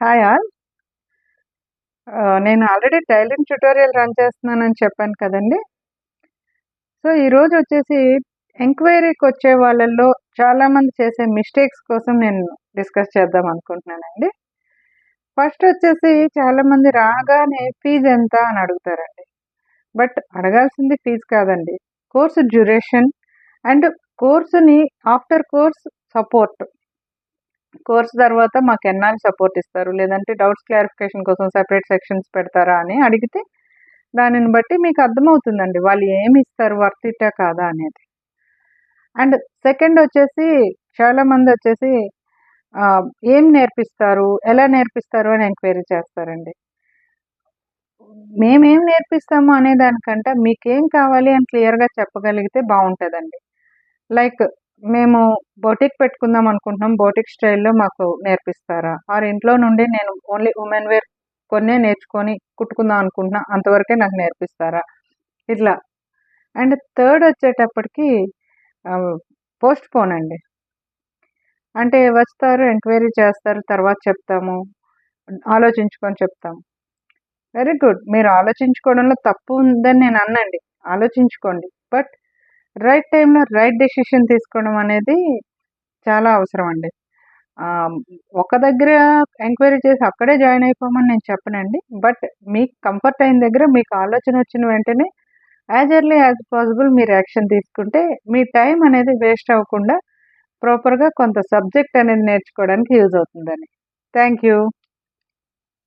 Hi all. నేను already tailoring tutorial run చేస్తున్నానని చెప్పాను కదండీ! సో, ఈరోజొచ్చేసి ఎంక్వైరీకొచ్చే వాళ్ళల్లో చాలామంది చేసే మిస్టేక్స్ కోసం నేను డిస్కస్ చేద్దాం అనుకుంటున్నానండి. ఫస్టొచ్చేసి చాలామంది రాగానే ఫీజెంత అని అడుగుతారండి. బట్ అడగాల్సింది ఫీజు కాదండి. కోర్స్ డ్యూరేషన్ అండ్ కోర్స్‌ని ఆఫ్టర్ కోర్స్ సపోర్ట్. కోర్స్ తర్వాత మాకెన్నాళ్ళు సపోర్ట్ ఇస్తారు? లేదంటే డౌట్స్ క్లారిఫికేషన్ కోసం సెపరేట్ సెక్షన్స్ పెడతారా అని అడిగితే, దానిని బట్టి మీకు అర్థమవుతుందండి. వాళ్ళు ఏమిస్తారు వర్త్ ఇట్టా కాదా అనేది. అండ్ సెకండొచ్చేసి చాలామందొచ్చేసి ఏం నేర్పిస్తారు? ఎలా నేర్పిస్తారు? అని ఎంక్వైరీ చేస్తారండి. మేమేం నేర్పిస్తాము అనే దానికంటే మీకేం కావాలి అని క్లియర్‌గా చెప్పగలిగితే బావుంటదండి. లైక్ మేము బొటిక్ పెట్టుకుందాం అనుకుంటున్నాం. బొటిక్ స్టైల్‌లో మాకు నేర్పిస్తారా? ఆర్ ఇంట్లో నుండి నేను ఓన్లీ ఉమెన్ వేర్ కొన్నే నేర్చుకొని కుట్టుకుందాం అనుకుంటున్నా. అంతవరకే నాకు నేర్పిస్తారా? ఇట్లా. అండ్ థర్డ్ వచ్చేటప్పటికి ఆహ్, పోస్ట్‌పోన్ అండి. అంటే వస్తారు, ఎంక్వైరీ చేస్తారు, తర్వాత చెప్తాము. ఆలోచించుకొని చెప్తాం. Very good. మీరు ఆలోచించుకోవడంలో తప్పు ఉందని నేను అననండి. ఆలోచించుకోండి. బట్ రైట్ టైమ్‌లో రైట్ డెసిషన్ తీసుకోవడం అనేది చాలా అవసరం అండి. ఆహ్, ఒక దగ్గర ఎంక్వైరీ చేసి అక్కడే జాయిన్ అయిపోమని నేను చెప్పనండి. బట్ మీకు కంఫర్ట్ అయిన దగ్గర మీకు ఆలోచన వచ్చిన వెంటనే యాజ్ ఎర్లీ యాజ్ పాసిబుల్ మీరు యాక్షన్ తీసుకుంటే మీ టైం అనేది వేస్ట్ అవ్వకుండా ప్రాపర్‌గా కొంత సబ్జెక్ట్ అనేది నేర్చుకోవడానికి యూజ్ అవుతుందని. Thank you.